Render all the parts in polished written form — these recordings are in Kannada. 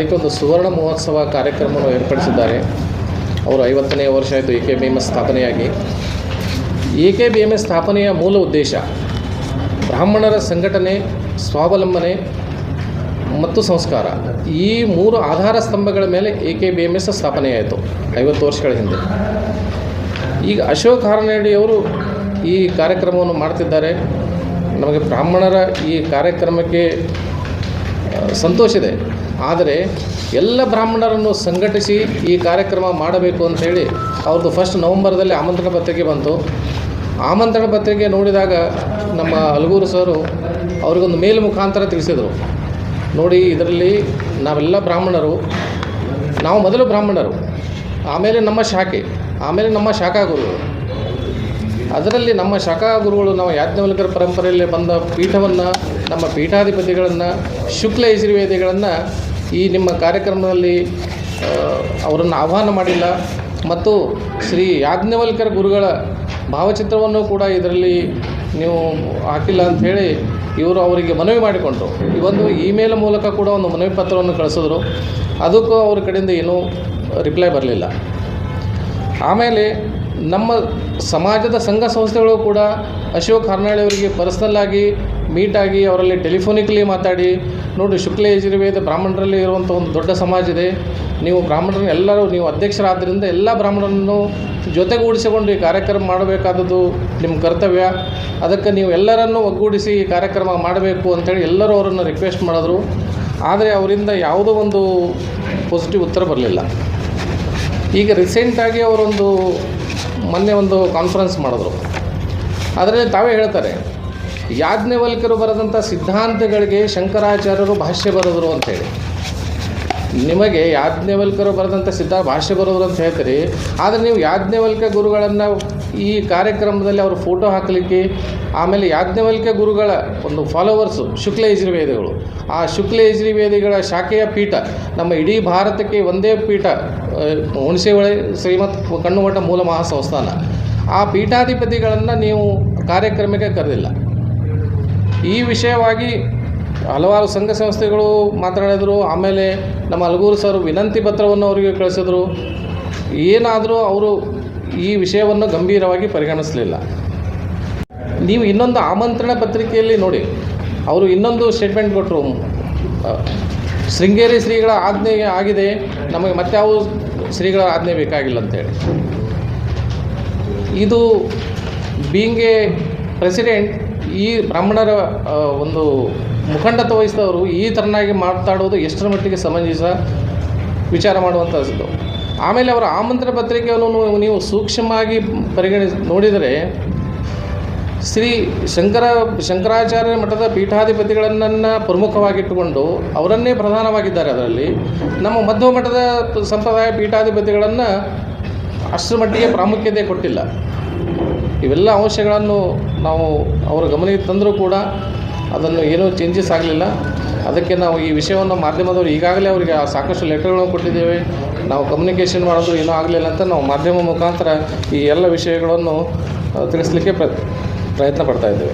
ಅದಕ್ಕೆ ಒಂದು ಸುವರ್ಣ ಮಹೋತ್ಸವ ಕಾರ್ಯಕ್ರಮವನ್ನು ಏರ್ಪಡಿಸಿದ್ದಾರೆ. ಅವರು 50ನೇ ವರ್ಷ ಆಯಿತು AKBMS ಸ್ಥಾಪನೆಯಾಗಿ. AKBMS ಸ್ಥಾಪನೆಯ ಮೂಲ ಉದ್ದೇಶ ಬ್ರಾಹ್ಮಣರ ಸಂಘಟನೆ, ಸ್ವಾವಲಂಬನೆ ಮತ್ತು ಸಂಸ್ಕಾರ. ಈ 3 ಆಧಾರ ಸ್ತಂಭಗಳ ಮೇಲೆ AKBMS ಸ್ಥಾಪನೆಯಾಯಿತು 50 ವರ್ಷಗಳ ಹಿಂದೆ. ಈಗ ಅಶೋಕ್ ಹಾರನಹಳ್ಳಿಯವರು ಈ ಕಾರ್ಯಕ್ರಮವನ್ನು ಮಾಡ್ತಿದ್ದಾರೆ. ನಮಗೆ ಬ್ರಾಹ್ಮಣರ ಈ ಕಾರ್ಯಕ್ರಮಕ್ಕೆ ಸಂತೋಷ ಇದೆ. ಆದರೆ ಎಲ್ಲ ಬ್ರಾಹ್ಮಣರನ್ನು ಸಂಘಟಿಸಿ ಈ ಕಾರ್ಯಕ್ರಮ ಮಾಡಬೇಕು ಅಂಥೇಳಿ ಅವ್ರದ್ದು ಫಸ್ಟ್ ನವಂಬರ್ದಲ್ಲಿ ಆಮಂತ್ರಣ ಪತ್ರಿಕೆ ಬಂತು. ಆಮಂತ್ರಣ ಪತ್ರಿಕೆ ನೋಡಿದಾಗ ನಮ್ಮ ಅಲಗೂರು ಸರು ಅವ್ರಿಗೊಂದು ಮೇಲ್ ಮುಖಾಂತರ ತಿಳಿಸಿದರು, ನೋಡಿ ಇದರಲ್ಲಿ ನಾವೆಲ್ಲ ಬ್ರಾಹ್ಮಣರು, ನಾವು ಮೊದಲು ಬ್ರಾಹ್ಮಣರು, ಆಮೇಲೆ ನಮ್ಮ ಶಾಖೆ, ಆಮೇಲೆ ನಮ್ಮ ಶಾಖಾ ಗುರುಗಳು. ಅದರಲ್ಲಿ ನಮ್ಮ ಶಾಖಾ ಗುರುಗಳು ನಾವು ಯಾಜ್ಞವಲ್ಕ್ಯರ ಪರಂಪರೆಯಲ್ಲಿ ಬಂದ ಪೀಠವನ್ನು, ನಮ್ಮ ಪೀಠಾಧಿಪತಿಗಳನ್ನು, ಶುಕ್ಲ ಯಜುರ್ವೇದಿಗಳನ್ನು ಈ ನಿಮ್ಮ ಕಾರ್ಯಕ್ರಮದಲ್ಲಿ ಅವರನ್ನು ಆಹ್ವಾನ ಮಾಡಿಲ್ಲ. ಮತ್ತು ಶ್ರೀ ಯಾಜ್ಞವಲ್ಕ್ಯರ ಗುರುಗಳ ಭಾವಚಿತ್ರವನ್ನು ಕೂಡ ಇದರಲ್ಲಿ ನೀವು ಹಾಕಿಲ್ಲ ಅಂಥೇಳಿ ಇವರು ಅವರಿಗೆ ಮನವಿ ಮಾಡಿಕೊಂಡರು. ಈ ಒಂದು ಇಮೇಲ್ ಮೂಲಕ ಕೂಡ ಒಂದು ಮನವಿ ಪತ್ರವನ್ನು ಕಳಿಸಿದ್ರು. ಅದಕ್ಕೂ ಅವ್ರ ಕಡೆಯಿಂದ ಏನೂ ರಿಪ್ಲೈ ಬರಲಿಲ್ಲ. ಆಮೇಲೆ ನಮ್ಮ ಸಮಾಜದ ಸಂಘ ಸಂಸ್ಥೆಗಳು ಕೂಡ ಅಶೋಕ್ ಹಾರನಹಳ್ಳಿ ಅವರಿಗೆ ಪರ್ಸ್ನಲ್ಲಾಗಿ ಮೀಟಾಗಿ ಅವರಲ್ಲಿ ಟೆಲಿಫೋನಿಕಲಿ ಮಾತಾಡಿ, ನೋಡಿ ಶುಕ್ಲ ಯಜುರ್ವೇದ ಬ್ರಾಹ್ಮಣರಲ್ಲಿ ಇರುವಂಥ ಒಂದು ದೊಡ್ಡ ಸಮಾಜ ಇದೆ, ನೀವು ಬ್ರಾಹ್ಮಣರನ್ನು ಎಲ್ಲರೂ, ನೀವು ಅಧ್ಯಕ್ಷರಾದ್ದರಿಂದ ಎಲ್ಲ ಬ್ರಾಹ್ಮಣರನ್ನು ಜೊತೆಗೂಡಿಸಿಕೊಂಡು ಈ ಕಾರ್ಯಕ್ರಮ ಮಾಡಬೇಕಾದದ್ದು ನಿಮ್ಮ ಕರ್ತವ್ಯ, ಅದಕ್ಕೆ ನೀವು ಎಲ್ಲರನ್ನೂ ಒಗ್ಗೂಡಿಸಿ ಈ ಕಾರ್ಯಕ್ರಮ ಮಾಡಬೇಕು ಅಂಥೇಳಿ ಎಲ್ಲರೂ ಅವರನ್ನು ರಿಕ್ವೆಸ್ಟ್ ಮಾಡಿದ್ರು. ಆದರೆ ಅವರಿಂದ ಯಾವುದೋ ಒಂದು ಪಾಸಿಟಿವ್ ಉತ್ತರ ಬರಲಿಲ್ಲ. ಈಗ ರೀಸೆಂಟಾಗಿ ಅವರೊಂದು ಮೊನ್ನೆ ಒಂದು ಕಾನ್ಫರೆನ್ಸ್ ಮಾಡಿದ್ರು. ಅದರಲ್ಲಿ ತಾವೇ ಹೇಳ್ತಾರೆ, ಯಾಜ್ಞವಲ್ಕ್ಯರು ಬರೆದಂಥ ಸಿದ್ಧಾಂತಗಳಿಗೆ ಶಂಕರಾಚಾರ್ಯರು ಭಾಷ್ಯ ಬರೆದರು ಅಂಥೇಳಿ. ನಿಮಗೆ ಯಾಜ್ಞವಲ್ಕ್ಯರು ಬರೆದಂಥ ಭಾಷ್ಯ ಬರೋರು ಅಂತ ಹೇಳ್ತೀರಿ, ಆದರೆ ನೀವು ಯಾಜ್ಞವಲ್ಕ್ಯ ಗುರುಗಳನ್ನು ಈ ಕಾರ್ಯಕ್ರಮದಲ್ಲಿ ಅವರು ಫೋಟೋ ಹಾಕಲಿಕ್ಕೆ, ಆಮೇಲೆ ಯಾಜ್ಞವಲ್ಕ್ಯ ಗುರುಗಳ ಒಂದು ಫಾಲೋವರ್ಸು ಶುಕ್ಲ ಯಜುರ್ವೇದಿಗಳು, ಆ ಶುಕ್ಲ ಯಜುರ್ವೇದಿಗಳ ಶಾಖೆಯ ಪೀಠ ನಮ್ಮ ಇಡೀ ಭಾರತಕ್ಕೆ ಒಂದೇ ಪೀಠ, ಹುಣಸೆಹೊಳೆ ಶ್ರೀಮತ್ ಕಣ್ಣುಮಠ ಮೂಲ ಮಹಾಸಂಸ್ಥಾನ, ಆ ಪೀಠಾಧಿಪತಿಗಳನ್ನು ನೀವು ಕಾರ್ಯಕ್ರಮಕ್ಕೆ ಕರೆದಿಲ್ಲ. ಈ ವಿಷಯವಾಗಿ ಹಲವಾರು ಸಂಘ ಸಂಸ್ಥೆಗಳು ಮಾತನಾಡಿದರು. ಆಮೇಲೆ ನಮ್ಮ ಅಲಗೂರು ಸರ್ ವಿನಂತಿ ಪತ್ರವನ್ನು ಅವರಿಗೆ ಕಳಿಸಿದ್ರು. ಏನಾದರೂ ಅವರು ಈ ವಿಷಯವನ್ನು ಗಂಭೀರವಾಗಿ ಪರಿಗಣಿಸಲಿಲ್ಲ. ನೀವು ಇನ್ನೊಂದು ಆಮಂತ್ರಣ ಪತ್ರಿಕೆಯಲ್ಲಿ ನೋಡಿ, ಅವರು ಇನ್ನೊಂದು ಸ್ಟೇಟ್ಮೆಂಟ್ ಕೊಟ್ಟರು, ಶೃಂಗೇರಿ ಶ್ರೀಗಳ ಆಜ್ಞೆ ಆಗಿದೆ, ನಮಗೆ ಮತ್ಯಾವ ಶ್ರೀಗಳ ಆಜ್ಞೆ ಬೇಕಾಗಿಲ್ಲ ಅಂತೇಳಿ. ಇದು ಬೀಯಿಂಗ್ ಎ ಪ್ರೆಸಿಡೆಂಟ್, ಈ ಬ್ರಾಹ್ಮಣರ ಒಂದು ಮುಖಂಡತ್ವ ವಹಿಸಿದವರು ಈ ಥರನಾಗಿ ಮಾತಾಡೋದು ಎಷ್ಟರ ಮಟ್ಟಿಗೆ ಸಮಂಜಸ ವಿಚಾರ ಮಾಡುವಂಥದ್ದು. ಆಮೇಲೆ ಅವರ ಆಮಂತ್ರಣ ಪತ್ರಿಕೆಯನ್ನು ನೀವು ಸೂಕ್ಷ್ಮವಾಗಿ ನೋಡಿದರೆ ಶ್ರೀ ಶಂಕರಾಚಾರ್ಯ ಮಠದ ಪೀಠಾಧಿಪತಿಗಳನ್ನು ಪ್ರಮುಖವಾಗಿಟ್ಟುಕೊಂಡು ಅವರನ್ನೇ ಪ್ರಧಾನವಾಗಿದ್ದಾರೆ. ಅದರಲ್ಲಿ ನಮ್ಮ ಮಧ್ವ ಮಠದ ಸಂಪ್ರದಾಯ ಪೀಠಾಧಿಪತಿಗಳನ್ನು ಅಷ್ಟರ ಮಟ್ಟಿಗೆ ಪ್ರಾಮುಖ್ಯತೆ ಕೊಟ್ಟಿಲ್ಲ. ಇವೆಲ್ಲ ಅಂಶಗಳನ್ನು ನಾವು ಅವರ ಗಮನಕ್ಕೆ ತಂದರೂ ಕೂಡ ಅದನ್ನು ಏನೂ ಚೇಂಜಸ್ ಆಗಲಿಲ್ಲ. ಅದಕ್ಕೆ ನಾವು ಈ ವಿಷಯವನ್ನು ಮಾಧ್ಯಮದವರು ಈಗಾಗಲೇ ಅವರಿಗೆ ಸಾಕಷ್ಟು ಲೆಟರ್ಗಳನ್ನು ಕೊಟ್ಟಿದ್ದೇವೆ, ನಾವು ಕಮ್ಯುನಿಕೇಷನ್ ಮಾಡಿದ್ರು ಏನೂ ಆಗಲಿಲ್ಲ ಅಂತ ನಾವು ಮಾಧ್ಯಮ ಮುಖಾಂತರ ಈ ಎಲ್ಲ ವಿಷಯಗಳನ್ನು ತಿಳಿಸ್ಲಿಕ್ಕೆ ಪ್ರಯತ್ನ ಪಡ್ತಾಯಿದ್ದೇವೆ.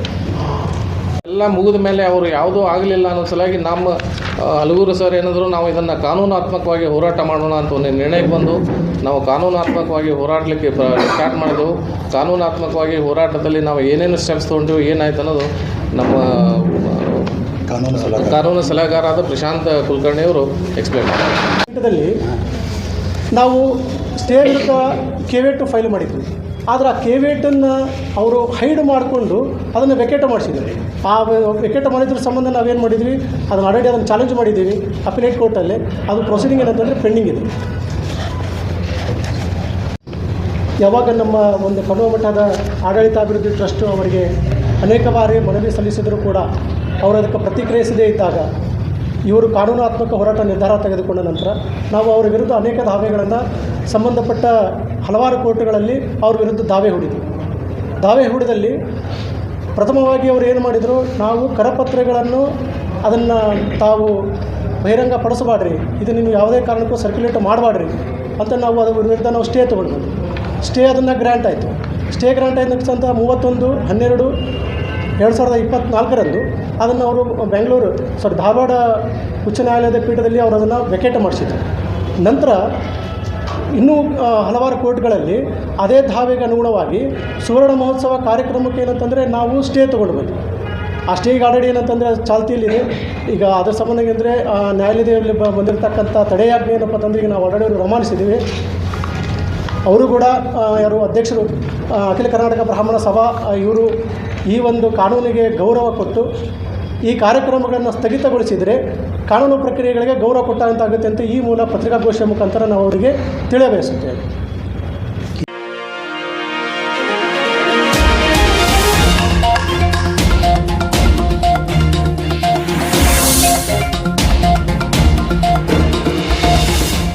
ಎಲ್ಲ ಮುಗಿದ ಮೇಲೆ ಅವರು ಯಾವುದೂ ಆಗಲಿಲ್ಲ ಅನ್ನೋ ಸಲುವಾಗಿ ನಮ್ಮ ಅಲಗೂರು ಸರ್ ಏನಾದರೂ ನಾವು ಇದನ್ನು ಕಾನೂನಾತ್ಮಕವಾಗಿ ಹೋರಾಟ ಮಾಡೋಣ ಅಂತ ಒಂದು ನಿರ್ಣಯಕ್ಕೆ ಬಂದು ನಾವು ಕಾನೂನಾತ್ಮಕವಾಗಿ ಹೋರಾಡಲಿಕ್ಕೆ ಸ್ಟಾರ್ಟ್ ಮಾಡಿದೆವು. ಕಾನೂನಾತ್ಮಕವಾಗಿ ಹೋರಾಟದಲ್ಲಿ ನಾವು ಏನೇನು ಸ್ಟೆಪ್ಸ್ ತೊಗೊಂಡಿವು, ಏನಾಯ್ತು ಅನ್ನೋದು ನಮ್ಮ ಕಾನೂನು ಸಲಹೆಗಾರಾದ ಪ್ರಶಾಂತ್ ಕುಲಕರ್ಣಿಯವರು ಎಕ್ಸ್ಪ್ಲೇನ್ ಮಾಡ್ತಾರೆ. ನಾವು ಸ್ಟೇ ವಿರುದ್ಧ KV2 ಫೈಲ್ ಮಾಡಿದ್ವಿ. ಆದರೆ ಆ KV2 ಅವರು ಹೈಡ್ ಮಾಡಿಕೊಂಡು ಅದನ್ನು ವೆಕೇಟ ಮಾಡಿಸಿದ್ರು. ಆ ವೆಕೇಟ ಮಾಡಿದ್ರ ಸಂಬಂಧ ನಾವೇನು ಮಾಡಿದ್ವಿ, ಅದನ್ನು ಆಲ್ರೆಡಿ ಅದನ್ನು ಚಾಲೆಂಜ್ ಮಾಡಿದ್ದೀವಿ ಅಪಿಲೇಟ್ ಕೋರ್ಟಲ್ಲಿ. ಅದು ಪ್ರೊಸೀಡಿಂಗ್ ಏನಂತಂದರೆ ಪೆಂಡಿಂಗ್ ಇದೆ. ಯಾವಾಗ ನಮ್ಮ ಒಂದು ಕಣ್ಣುವ ಮಠದ ಆಡಳಿತಾಭಿವೃದ್ಧಿ ಟ್ರಸ್ಟು ಅವರಿಗೆ ಅನೇಕ ಬಾರಿ ಮನವಿ ಸಲ್ಲಿಸಿದರೂ ಕೂಡ ಅವರು ಅದಕ್ಕೆ ಪ್ರತಿಕ್ರಿಯಿಸದೇ ಇದ್ದಾಗ ಇವರು ಕಾನೂನಾತ್ಮಕ ಹೋರಾಟ ನಿರ್ಧಾರ ತೆಗೆದುಕೊಂಡ ನಂತರ ನಾವು ಅವರ ವಿರುದ್ಧ ಅನೇಕ ದಾವೆಗಳನ್ನು ಸಂಬಂಧಪಟ್ಟ ಹಲವಾರು ಕೋರ್ಟ್ಗಳಲ್ಲಿ ಅವ್ರ ವಿರುದ್ಧ ದಾವೆ ಹೂಡಿದ್ವಿ. ದಾವೆ ಹೂಡಿದಲ್ಲಿ ಪ್ರಥಮವಾಗಿ ಅವರು ಏನು ಮಾಡಿದರು, ನಾವು ಕರಪತ್ರಗಳನ್ನು ಅದನ್ನು ತಾವು ಬಹಿರಂಗ ಪಡಿಸಬಾಡ್ರಿ, ಇದು ನೀವು ಯಾವುದೇ ಕಾರಣಕ್ಕೂ ಸರ್ಕ್ಯುಲೇಟ್ ಮಾಡಬಾಡ್ರಿ ಅಂತ ನಾವು ಅದರ ವಿರುದ್ಧ ನಾವು ಸ್ಟೇ ತೊಗೊಂಡ್ವಿ. ಸ್ಟೇ ಅದನ್ನು ಗ್ರ್ಯಾಂಟ್ ಆಯಿತು. ಸ್ಟೇ ಗ್ರ್ಯಾಂಟ್ ಆದ ತಕ್ಷಣ 31/12 2024ರಂದು ಅದನ್ನು ಅವರು ಧಾರವಾಡ ಉಚ್ಚ ನ್ಯಾಯಾಲಯದ ಪೀಠದಲ್ಲಿ ಅವರು ಅದನ್ನು ವೆಕೇಟ್ ಮಾಡಿಸಿದರು. ನಂತರ ಇನ್ನೂ ಹಲವಾರು ಕೋರ್ಟ್ಗಳಲ್ಲಿ ಅದೇ ದಾವೆಗೆ ಅನುಗುಣವಾಗಿ ಸುವರ್ಣ ಮಹೋತ್ಸವ ಕಾರ್ಯಕ್ರಮಕ್ಕೆ ಏನಂತಂದರೆ ನಾವು ಸ್ಟೇ ತೊಗೊಂಡು ಆ ಸ್ಟೇಗೆ ಆಲ್ರೆಡಿ ಏನಂತಂದರೆ ಚಾಲ್ತಿಯಲ್ಲಿದೆ. ಈಗ ಅದರ ಸಂಬಂಧ ಅಂದರೆ ನ್ಯಾಯಾಲಯದಲ್ಲಿ ಬಂದಿರತಕ್ಕಂಥ ತಡೆಯಾಜ್ಞೆ ಏನಪ್ಪ ಅಂತಂದರೆ ಈಗ ನಾವು ಆಲ್ರೆಡಿ ರವಾನಿಸಿದ್ದೀವಿ. ಅವರು ಕೂಡ ಯಾರು ಅಧ್ಯಕ್ಷರು ಅಖಿಲ ಕರ್ನಾಟಕ ಬ್ರಾಹ್ಮಣ ಸಭಾ ಇವರು ಈ ಒಂದು ಕಾನೂನಿಗೆ ಗೌರವ ಕೊಟ್ಟು ಈ ಕಾರ್ಯಕ್ರಮಗಳನ್ನು ಸ್ಥಗಿತಗೊಳಿಸಿದರೆ ಕಾನೂನು ಪ್ರಕ್ರಿಯೆಗಳಿಗೆ ಗೌರವ ಕೊಟ್ಟಂತಾಗುತ್ತೆ ಅಂತ ಈ ಮೂಲ ಪತ್ರಿಕಾಗೋಷ್ಠಿಯ ಮುಖಾಂತರ ನಾವು ಅವರಿಗೆ ತಿಳಿಯಬಯಸುತ್ತೇವೆ.